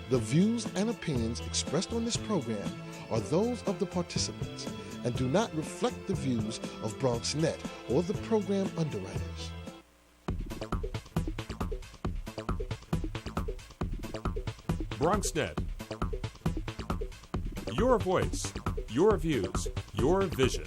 The views and opinions expressed on this program are those of the participants and do not reflect the views of BronxNet or the program underwriters. BronxNet. Your voice, your views, your vision.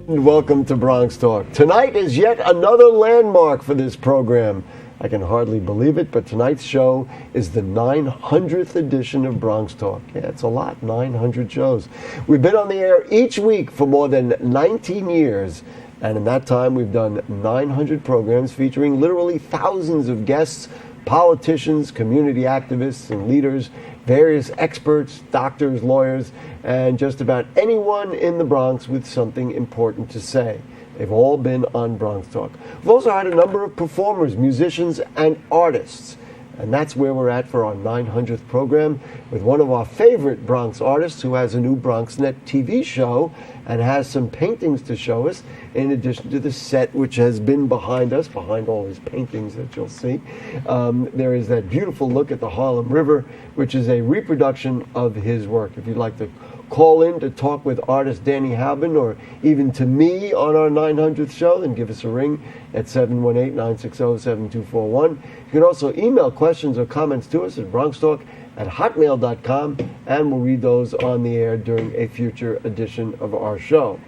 Welcome to BronxTalk. Tonight is yet another landmark for this program. I can hardly believe it, but tonight's show is the 900th edition of BronxTalk. Yeah, it's a lot, 900 shows. We've been on the air each week for more than 19 years, and in that time we've done 900 programs featuring literally thousands of guests, politicians, community activists, and leaders, various experts, doctors, lawyers, and just about anyone in the Bronx with something important to say. They've all been on BronxTalk. We've also had a number of performers, musicians, and artists. And that's where we're at for our 900th program with one of our favorite Bronx artists who has a new BronxNet TV show and has some paintings to show us in addition to the set which has been behind us, behind all his paintings that you'll see. There is that beautiful look at the Harlem River, which is a reproduction of his work. If you'd like to call in to talk with artist Danny Hauben or even to me on our 900th show, then give us a ring at 718-960-7241. You can also email questions or comments to us at BronxTalk@hotmail.com, and we'll read those on the air during a future edition of our show.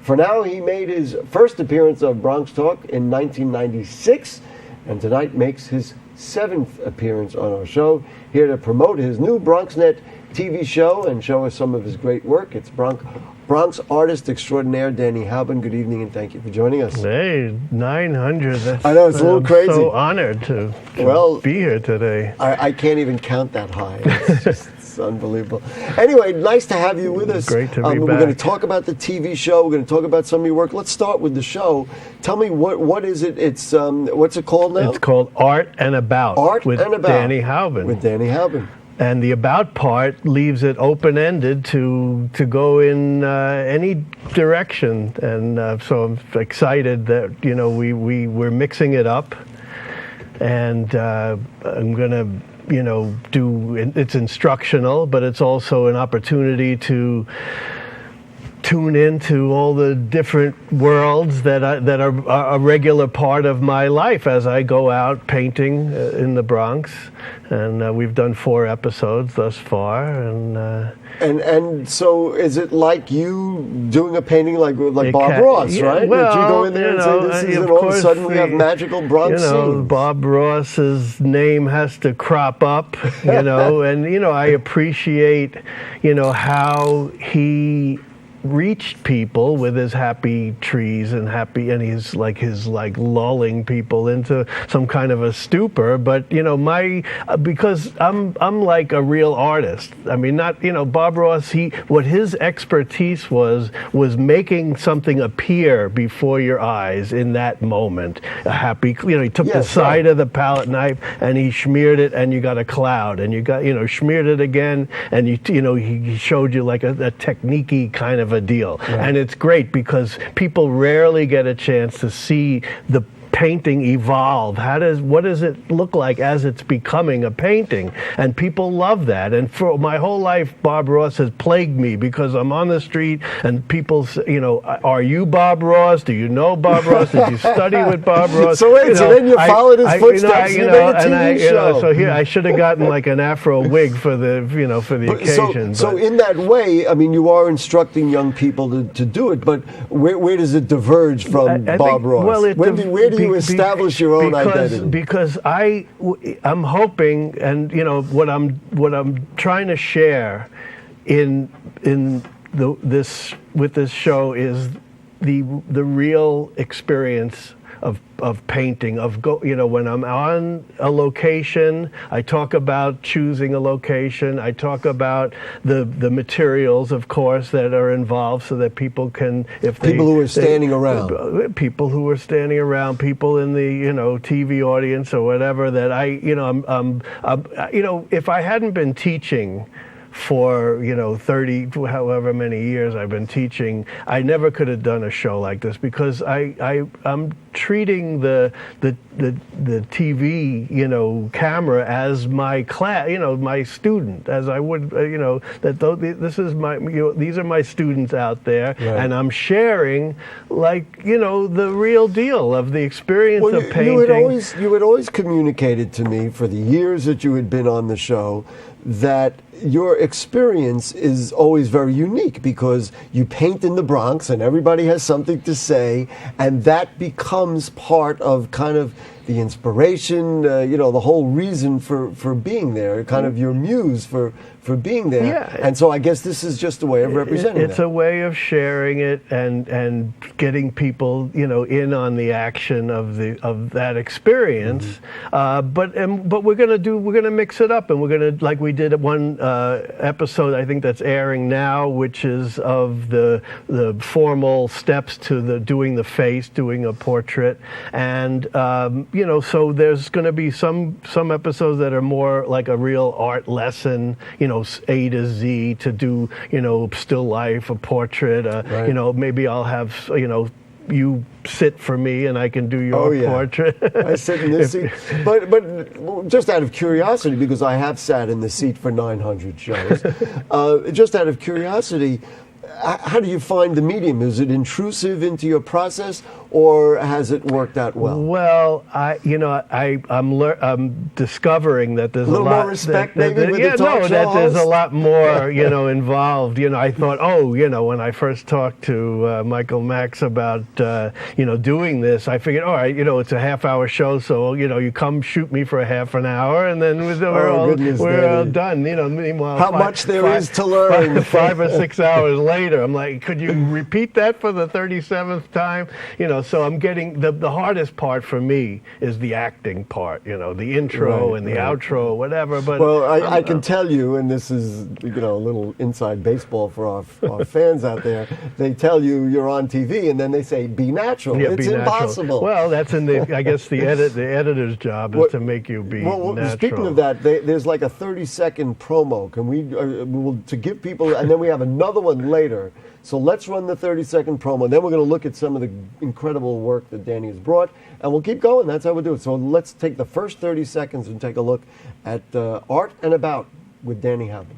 For now, he made his first appearance of BronxTalk in 1996, and tonight makes his 7th appearance on our show, here to promote his new BronxNet TV show and show us some of his great work. It's Bronx Artist extraordinaire, Danny Hauben. Good evening, and thank you for joining us. Hey, 900. I know, it's a little crazy. I'm so honored to be here today. I can't even count that high. It's unbelievable. Anyway, nice to have you with us. Great to be back. We're going to talk about the TV show. We're going to talk about some of your work. Let's start with the show. Tell me, what is it? It's what's it called now? It's called Art and About. Art and About. Danny Hauben. With Danny Hauben. And the about part leaves it open-ended to go in any direction. And so I'm excited that, we're mixing it up. And I'm going to, it's instructional, but it's also an opportunity to tune into all the different worlds that are a regular part of my life as I go out painting in the Bronx. And we've done 4 episodes thus far, and so is it like you doing a painting like Bob Ross, right? Well, that you go in there and say this is, and all of a sudden we have magical Bronx scenes. Bob Ross's name has to crop up, and I appreciate, how he reached people with his happy trees and his lulling people into some kind of a stupor. But because I'm like a real artist. I mean, not Bob Ross. What his expertise was making something appear before your eyes in that moment. A happy, he took the side of the palette knife and he smeared it, and you got a cloud, and you got smeared it again, and he showed you like a technique-y kind of a deal. Right. And it's great because people rarely get a chance to see the painting evolve. What does it look like as it's becoming a painting? And people love that. And for my whole life, Bob Ross has plagued me because I'm on the street and people say, are you Bob Ross? Do you know Bob Ross? Did you study with Bob Ross? So then you followed his footsteps. You made a TV show. So here I should have gotten like an Afro wig for the occasion. So in that way, I mean, you are instructing young people to do it. But where does it diverge from Bob Ross? Well, where do you establish your own identity? Because I'm hoping, and what I'm trying to share in with this show is the real experience of painting, when I'm on a location, I talk about choosing a location. I talk about the materials, of course, that are involved, so that people can, people who are standing around, people in the TV audience or whatever. That if I hadn't been teaching for 30 however many years I've been teaching, I never could have done a show like this, because I'm treating the TV camera as my class, my student, as I would these are my students out there, right. And I'm sharing the real deal of the experience of painting. You had always communicated to me for the years that you had been on the show that your experience is always very unique, because you paint in the Bronx and everybody has something to say, and that becomes part of kind of the inspiration, the whole reason for being there, kind of your muse for being there. Yeah. And so I guess this is just a way of representing It's a way of sharing it and getting people, in on the action of that experience. Mm-hmm. But we're gonna mix it up, and we're gonna, like we did at one episode, I think that's airing now, which is of the formal steps to doing the face, doing a portrait, and so there's going to be some episodes that are more like a real art lesson, A to Z, to do, still life, a portrait, right. Maybe I'll have, you sit for me and I can do your portrait. I sit in this seat. But just out of curiosity, because I have sat in the seat for 900 shows, just out of curiosity, how do you find the medium? Is it intrusive into your process, or has it worked out well? Well, I'm discovering that there's a little lot more respect, maybe. With the talk show that there's host? a lot more, involved. I thought, when I first talked to Michael Max about, doing this, I figured, all right, it's a half-hour show, so you come shoot me for a half an hour, and then we're all done. Meanwhile, how much there is to learn. 5 or 6 hours later, I'm like, could you repeat that for the 37th time? So I'm getting the hardest part for me is the acting part, the intro and the outro, whatever. But I can tell you, and this is a little inside baseball for our fans out there. They tell you you're on TV, and then they say be natural. Yeah, it's be impossible. Natural. Well, that's I guess the editor's job is to make you be natural. Speaking of that, there's like a 30-second promo. Can we to give people, and then we have another one later. So let's run the 30-second promo. Then we're going to look at some of the incredible work that Danny has brought, and we'll keep going. That's how we do it. So let's take the first 30 seconds and take a look at Art and About with Danny Hauben.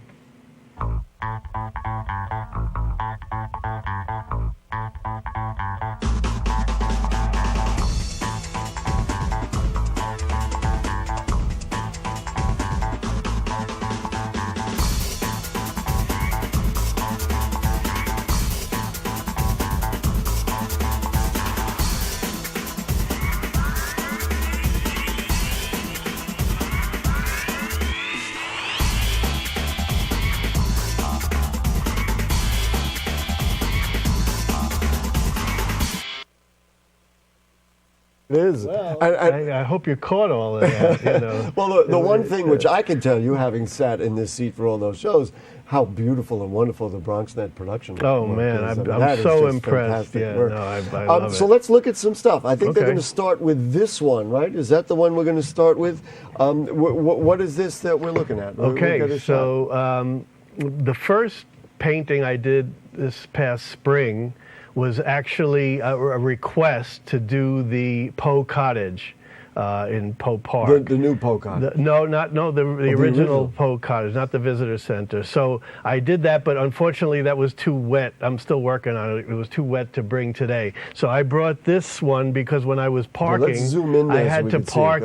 It is. Well, I hope you caught all of that. Well, the one thing which I can tell you, having sat in this seat for all those shows, how beautiful and wonderful the BronxNet production is. Oh, man, I'm so impressed. Yeah, I love it. So let's look at some stuff. I think they're going to start with this one, right? Is that the one we're going to start with? What is this that we're looking at? Okay, so the first painting I did this past spring was actually a request to do the Poe Cottage in Poe Park. The new Poe Cottage. The original Poe Cottage, not the visitor center. So I did that, but unfortunately that was too wet. I'm still working on it. It was too wet to bring today. So I brought this one because when I was parking, let's zoom in there I had so to park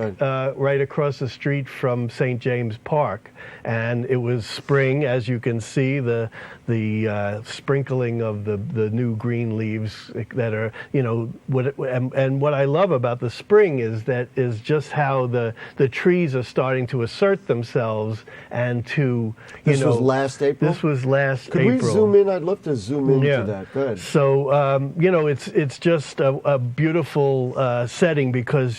right across the street from St. James Park. And it was spring, as you can see, the sprinkling of the new green leaves that are, and what I love about the spring is that is just how the trees are starting to assert themselves and to, This was last April? This was last Could April. we zoom in? I'd love to zoom into that. Go ahead. So, it's just a beautiful setting because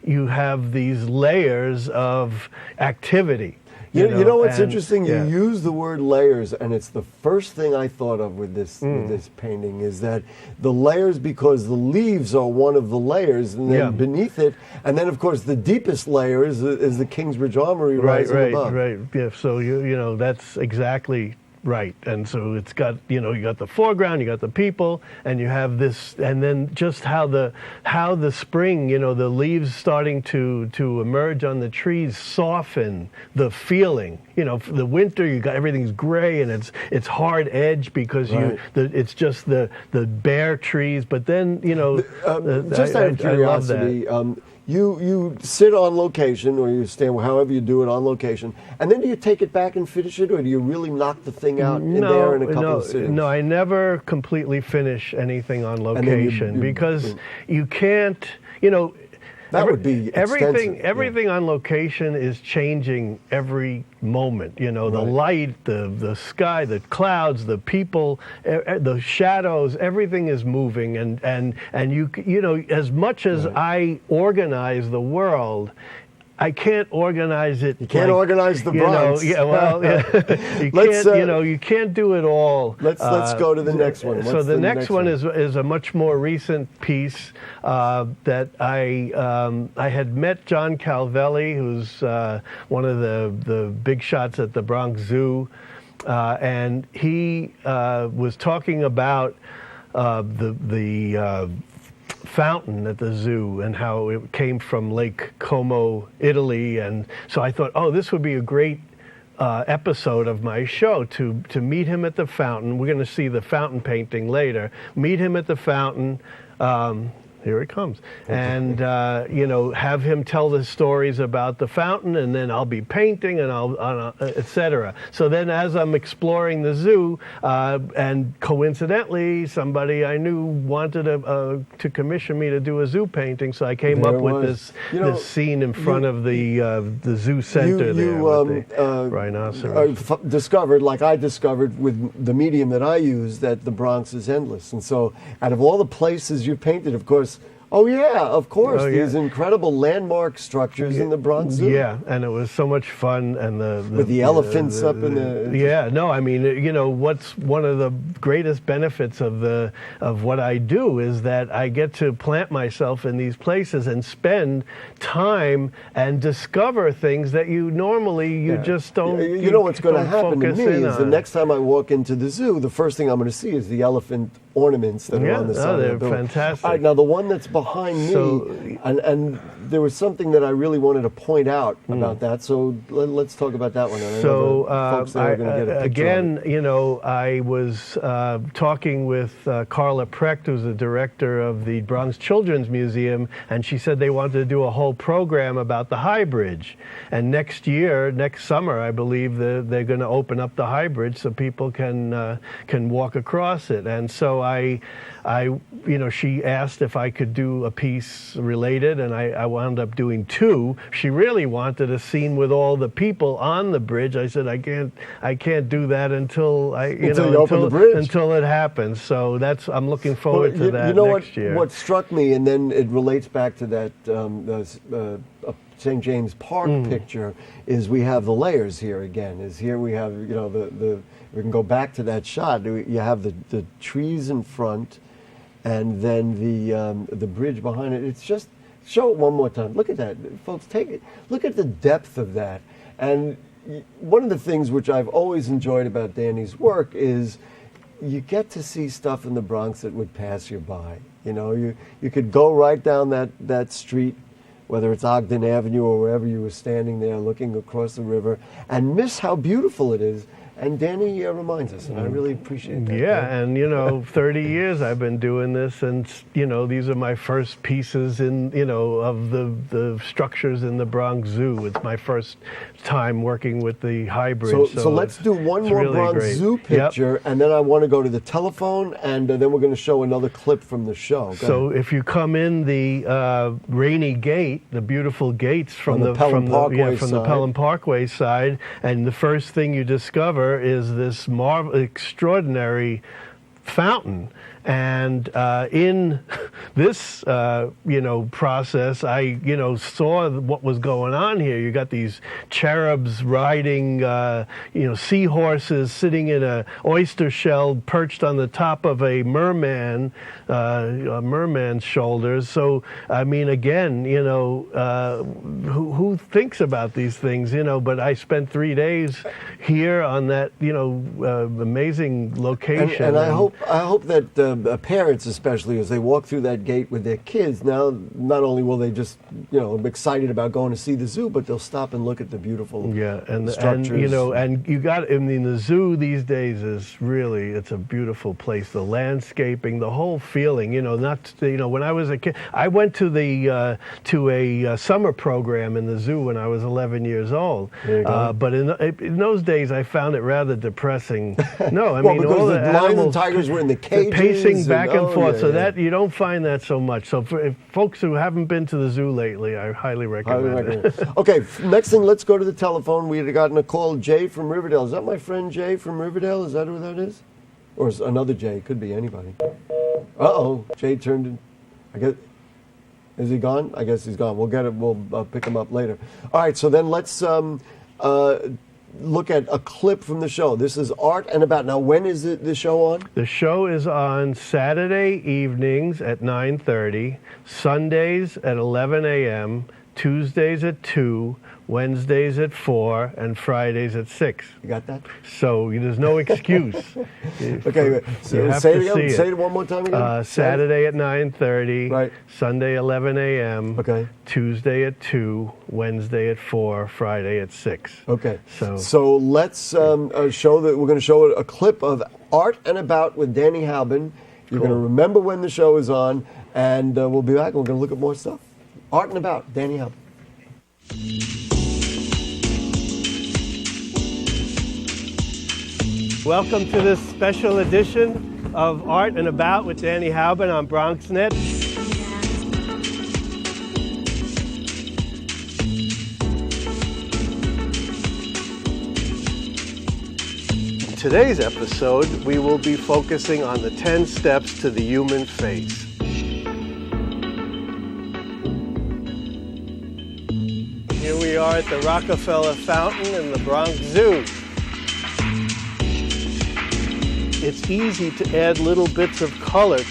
you have these layers of activity. You know what's interesting? You use the word layers, and it's the first thing I thought of with this painting is that the layers, because the leaves are one of the layers, and then beneath it, and then of course the deepest layer is the Kingsbridge Armory rising above. Right. Yeah. So that's exactly right. And so it's got, you got the foreground, you got the people, and you have this, and then just how the spring, the leaves starting to emerge on the trees soften the feeling. The winter, you got everything's gray and it's hard edge because it's just the bare trees. But then, just out of curiosity, you sit on location, or you stand however you do it on location, and then do you take it back and finish it, or do you really knock the thing out in there in a couple of sittings? No, I never completely finish anything on location because you can't, that would be everything on location is changing every moment. The light, the sky, the clouds, the people, the shadows, everything is moving, and you as much as I organize the world, I can't organize it. You can't organize the Bronx. You can't. You can't do it all. Let's go to the next one. So the next one is a much more recent piece that I had met John Calvelli, who's one of the big shots at the Bronx Zoo, and he was talking about the fountain at the zoo and how it came from Lake Como, Italy, and so I thought, this would be a great episode of my show to meet him at the fountain. We're going to see the fountain painting later. Meet him at the fountain. Here it comes. And, have him tell the stories about the fountain, and then I'll be painting, and et cetera. So then as I'm exploring the zoo, and coincidentally, somebody I knew wanted to commission me to do a zoo painting, so I came up with this scene in front of the zoo center there with the rhinoceros. Discovered, like I discovered with the medium that I use, that the Bronx is endless. And so out of all the places you painted, of course, these incredible landmark structures in the Bronx Zoo. Yeah, and it was so much fun, and with the elephants up in the. Yeah, no, I mean, what's one of the greatest benefits of what I do is that I get to plant myself in these places and spend time and discover things that you normally just don't. You know what's going to happen to me is the next time I walk into the zoo, the first thing I'm going to see is the elephant ornaments that are on the side of the building. Fantastic. All right, now the one that's behind me, and there was something that I really wanted to point out about that, so let's talk about that one. So again, I was talking with Carla Precht, who's the director of the Bronx Children's Museum, and she said they wanted to do a whole program about the High Bridge. And next summer, I believe, they're going to open up the High Bridge so people can walk across it. And so she asked if I could do a piece related, and I wound up doing two. She really wanted a scene with all the people on the bridge. I said I can't do that until it happens. So I'm looking forward to that next year. What struck me, and then it relates back to that St. James Park picture, is we have the layers here again. We have we can go back to that shot. You have the trees in front, and then the bridge behind it. It's just, show it one more time. Look at that, folks. Take it. Look at the depth of that. And one of the things which I've always enjoyed about Danny's work is you get to see stuff in the Bronx that would pass you by. You could go right down that street, whether it's Ogden Avenue or wherever you were standing there looking across the river, and miss how beautiful it is. And Danny reminds us, and I really appreciate that. Yeah, and 30 years I've been doing this, and these are my first pieces in of the structures in the Bronx Zoo. It's my first time working with the hybrid. So let's do one more really Bronx great. Zoo picture, and then I want to go to the telephone, and then we're going to show another clip from the show. So if you come in the Rainy Gate, the beautiful gates from the Pelham Parkway side, and the first thing you discover is this extraordinary fountain. And in this, process, I, saw what was going on here. You got these cherubs riding, seahorses sitting in a oyster shell perched on the top of a merman's shoulders. So, I mean, again, who thinks about these things, But I spent 3 days here on that, amazing location. And I hope that parents, especially as they walk through that gate with their kids, now not only will they just be excited about going to see the zoo, but they'll stop and look at the beautiful structures. And you got, the zoo these days is really, it's a beautiful place. The landscaping, the whole feeling. When I was a kid, I went to a summer program in the zoo when I was 11 years old. But in those days, I found it rather depressing. No, I mean, because all the the lions animals, and tigers were in the cages, pacing back and forth. Yeah, that you don't find that so much. So for folks who haven't been to the zoo lately, I highly recommend it. Okay, next thing, let's go to the telephone. We had gotten a call, Jay from Riverdale. Is that my friend Jay from Riverdale? Is that who that is? Or is another Jay? Could be anybody. Jay turned in. I guess. Is he gone? I guess he's gone. We'll get it. We'll pick him up later. All right. So then let's look at a clip from the show. This is Art and About. Now, when is the show on? The show is on Saturday evenings at 9:30, Sundays at 11 a.m., Tuesdays at 2, Wednesdays at 4, and Fridays at 6. You got that? So there's no excuse. Okay, so say it again. Say it one more time again. Saturday at 9:30, right. Sunday 11 a.m., okay. Tuesday at 2, Wednesday at 4, Friday at 6. Okay. So let's show that. We're going to show a clip of Art and About with Danny Hauben. You're going to remember when the show is on, and we'll be back. We're going to look at more stuff. Art and About, Danny Hauben. Welcome to this special edition of Art and About with Danny Hauben on BronxNet. In today's episode, we will be focusing on the 10 steps to the human face. Here we are at the Rockefeller Fountain in the Bronx Zoo. It's easy to add little bits of color.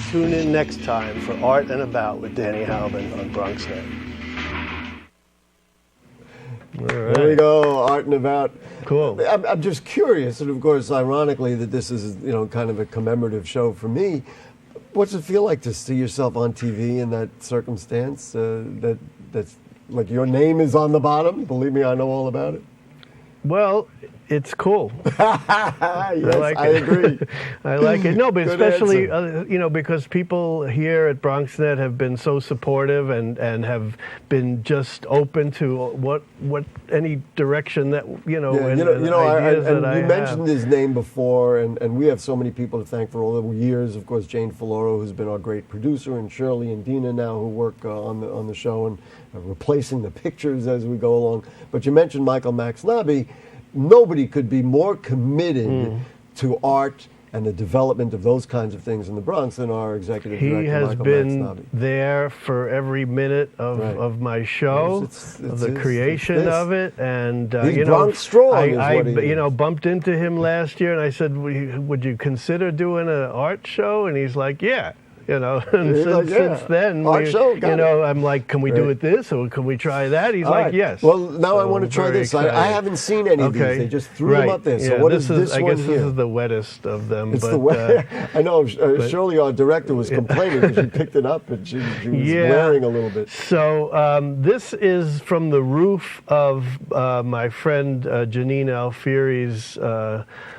Tune in next time for Art and About with Danny Hauben on BronxNet. All right. There we go, Art and About. Cool. I'm just curious, and of course, ironically, that this is kind of a commemorative show for me. What's it feel like to see yourself on TV in that circumstance? That's like your name is on the bottom. Believe me, I know all about it. Well, it's cool. Yes, I it. agree. I like it. No, but Good especially, because people here at BronxNet have been so supportive and have been just open to what any direction that, ideas that I have. You mentioned his name before, and we have so many people to thank for all the years. Of course, Jane Folloro, who's been our great producer, and Shirley and Dina now, who work on the show and replacing the pictures as we go along. But you mentioned Michael Maxnabi. Nobody could be more committed to art and the development of those kinds of things in the Bronx than our executive director, He has Michael been Maxnabi. There for every minute of my show, of the creation of it, and He's Bronx strong. I bumped into him last year, and I said, "Would you consider doing an art show?" And he's like, "Yeah." you know. And since then, I'm like, can we do it this, or can we try that? He's like, yes. Well, now I want to try this. I haven't seen any of these. They just threw them up there. So what is this one here? I guess this is the wettest of them. It's the wettest. I know. Shirley, our director, was complaining because she picked it up and she was wearing a little bit. So this is from the roof of my friend Janine Alfieri's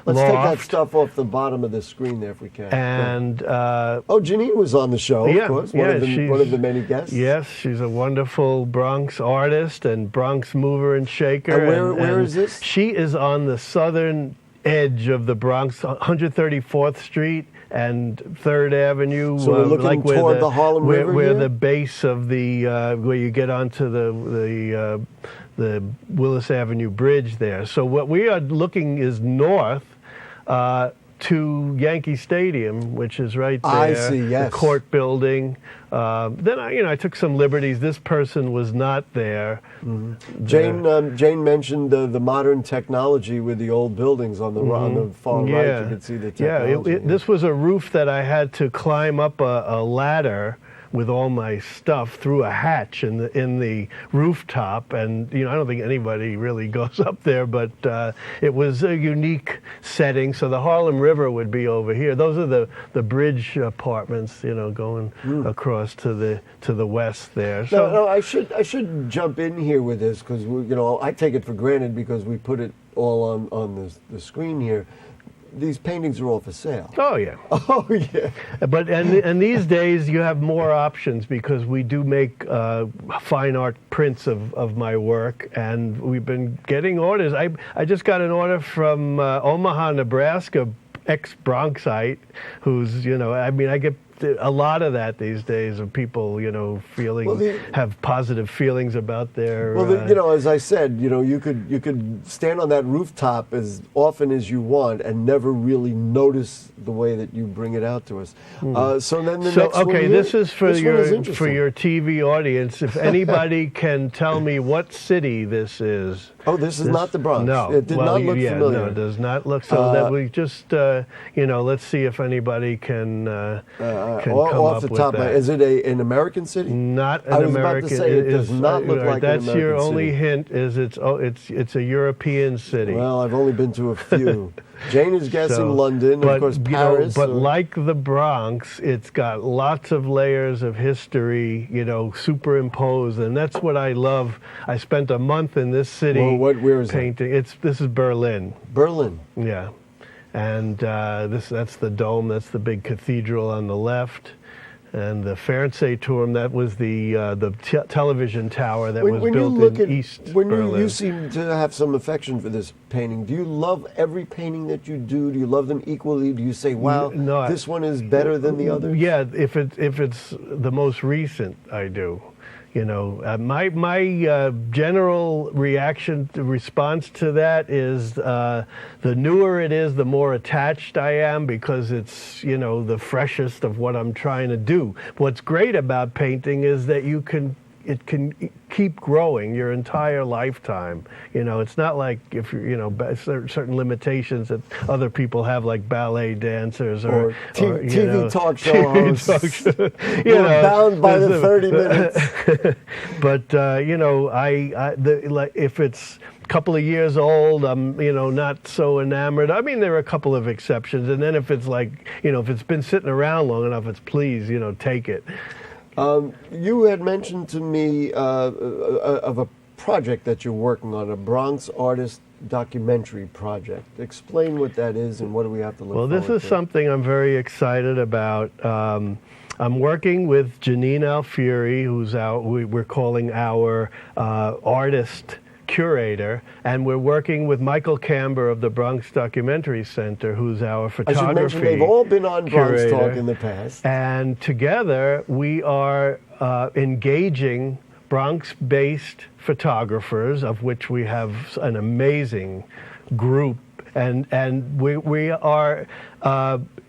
Let's loft. take that stuff off the bottom of the screen there if we can. And Janine was on the show, of course. One of the many guests. Yes, she's a wonderful Bronx artist and Bronx mover and shaker. And where is this? She is on the southern edge of the Bronx, 134th Street and 3rd Avenue. So we're looking toward the Harlem River where here? the base of the, where you get onto the Willis Avenue Bridge there. So what we are looking is north to Yankee Stadium, which is right there. I see, yes. The court building. Then I took some liberties. This person was not there. Mm-hmm. Jane mentioned the modern technology with the old buildings on the far right. You could see the technology. This was a roof that I had to climb up a ladder with all my stuff through a hatch in the rooftop, and I don't think anybody really goes up there, but it was a unique setting. So the Harlem River would be over here. Those are the bridge apartments, going across to the west there. So no, I should jump in here with this because I take it for granted because we put it all on the screen here. These paintings are all for sale. Oh yeah. Oh yeah. But and these days you have more options because we do make fine art prints of my work, and we've been getting orders. I just got an order from Omaha, Nebraska, ex-Bronxite, who's I get a lot of that these days of people have positive feelings about their as I said, you could stand on that rooftop as often as you want and never really notice the way that you bring it out to us. So then the next one here, this is for your TV audience. If anybody can tell me what city this is. Oh, this is not the Bronx. No, it did not look familiar. No, it does not look so. That we just let's see if anybody can come off up the top. with that. Is it an American city? Not an I was American. about to say it does not look like that's an American your only city. hint. Is it's a European city. Well, I've only been to a few. Jane is guessing London, of course Paris. But like the Bronx, it's got lots of layers of history, superimposed, and that's what I love. I spent a month in this city where is painting. This is Berlin. Berlin. Yeah. And that's the dome. That's the big cathedral on the left, and the Fernsehturm. That was the television tower that was built in East Berlin. You seem to have some affection for this painting. Do you love every painting that you do? Do you love them equally? Do you say, "Wow, this one is better than the others"? Yeah, if it's the most recent, I do. My general response to that is the newer it is, the more attached I am because it's, the freshest of what I'm trying to do. What's great about painting is that it can keep growing your entire lifetime. It's not like if certain limitations that other people have, like ballet dancers or TV talk show hosts. You're bound by the 30 minutes. But if it's a couple of years old, I'm not so enamored. I mean, there are a couple of exceptions, and then if it's if it's been sitting around long enough, it's please take it. You had mentioned to me of a project that you're working on, a Bronx Artist documentary project. Explain what that is and what do we have to look forward to? Well, this is something I'm very excited about. I'm working with Janine Alfieri, who's we're calling our artist curator, and we're working with Michael Camber of the Bronx Documentary Center, who's our photography I should mention they've all been on curator. BronxTalk in the past. And together we are engaging Bronx-based photographers, of which we have an amazing group, and we are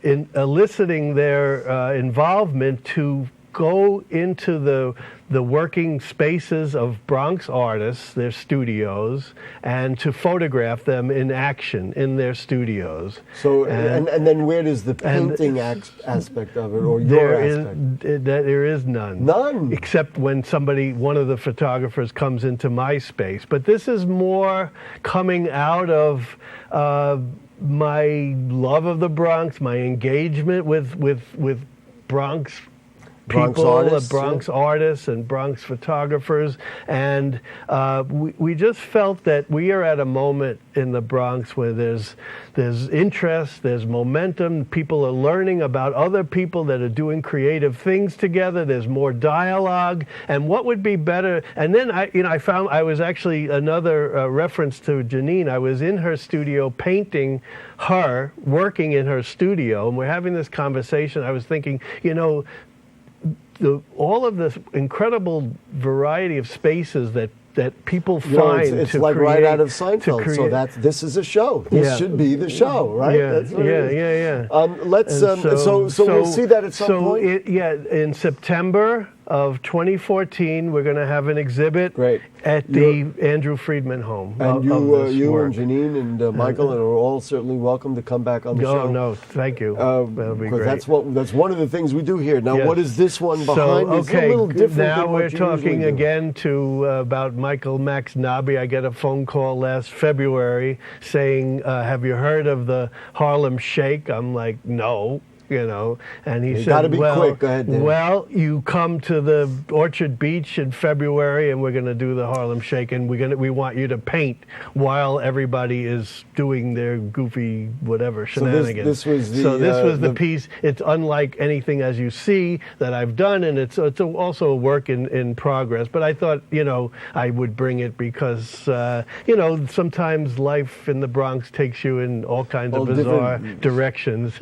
eliciting their involvement to go into the working spaces of Bronx artists, their studios, and to photograph them in action in their studios. So, and then where does the painting aspect of it, or your aspect? There is none. None? Except when one of the photographers comes into my space. But this is more coming out of my love of the Bronx, my engagement with Bronx people, Bronx artists and Bronx photographers, and we just felt that we are at a moment in the Bronx where there's interest, there's momentum, people are learning about other people that are doing creative things together, there's more dialogue, and what would be better, and then I found I was actually another reference to Janine. I was in her studio painting her, working in her studio, and we're having this conversation. I was thinking, all of this incredible variety of spaces that people find it's to like create, right out of Seinfeld. So this is a show. This should be the show, right? Yeah. Let's so we'll see that at some point. In September of 2014, we're going to have an exhibit at the Andrew Friedman home. And you and Janine and Michael are all certainly welcome to come back on the show. No, thank you. That'll be great. That's one of the things we do here. Now, what is this one behind? So, it's a little different now than we're what you talking usually do. again about Michael Max Nobby. I get a phone call last February saying, have you heard of the Harlem Shake? I'm like, no. And he said, gotta be quick. Go ahead, Dan. well, you come to the Orchard Beach in February, and we're going to do the Harlem Shake, and we want you to paint while everybody is doing their goofy whatever shenanigans. This was the piece. It's unlike anything as you see that I've done, and it's also a work in progress. But I thought, I would bring it because, sometimes life in the Bronx takes you in all kinds of bizarre directions.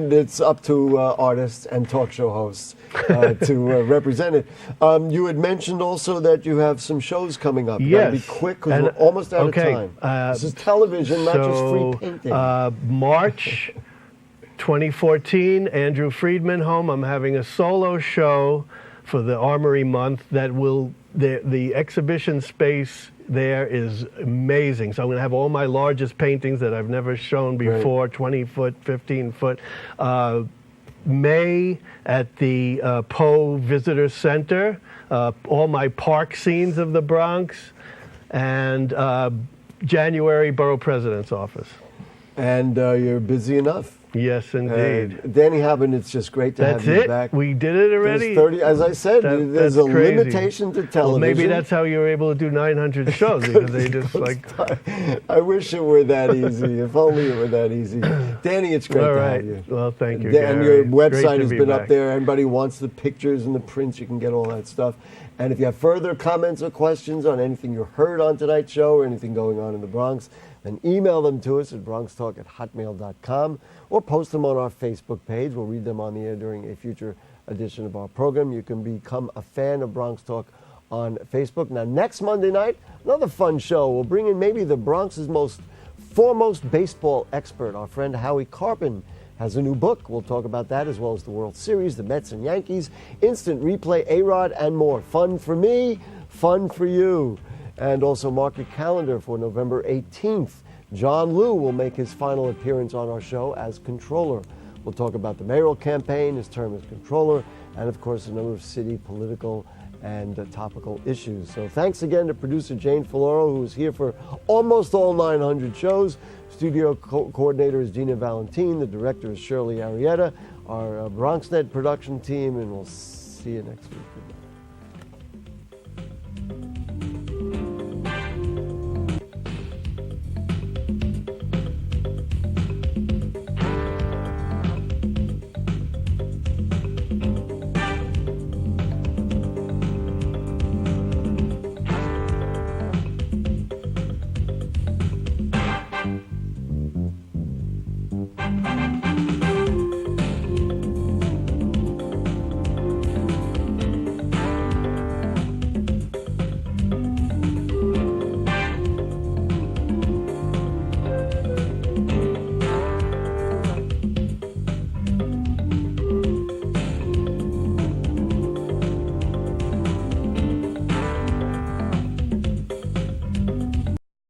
And it's up to artists and talk show hosts to represent it. You had mentioned also that you have some shows coming up. You gotta be quick because we're almost out of time. This is television, not just free painting. March 2014, Andrew Friedman home. I'm having a solo show for the Armory Month that will the exhibition space there is amazing. So I'm going to have all my largest paintings that I've never shown before, 20 foot, 15 foot. May at the Poe Visitor Center, all my park scenes of the Bronx, and January, Borough President's Office. And you're busy enough. Yes, indeed. Danny Hauben, it's just great to have you back. That's it? We did it already? There's 30, as I said, there's a limitation to television. Well, maybe that's how you were able to do 900 shows, because they just I wish it were that easy. If only it were that easy. Danny, it's great to have you. Well, thank you, And your website has been up there. Everybody wants the pictures and the prints. You can get all that stuff. And if you have further comments or questions on anything you heard on tonight's show or anything going on in the Bronx, then email them to us at bronxtalk@hotmail.com or post them on our Facebook page. We'll read them on the air during a future edition of our program. You can become a fan of Bronx Talk on Facebook. Now, next Monday night, another fun show. We'll bring in maybe the Bronx's foremost baseball expert. Our friend Howie Carpin has a new book. We'll talk about that, as well as the World Series, the Mets and Yankees, instant replay, A-Rod, and more. Fun for me, fun for you. And also mark your calendar for November 18th. John Liu will make his final appearance on our show as controller. We'll talk about the mayoral campaign, his term as controller, and of course a number of city political and topical issues. So thanks again to producer Jane Folloro, who is here for almost all 900 shows. Studio coordinator is Gina Valentin. The director is Shirley Arietta. Our BronxNet production team, and we'll see you next week.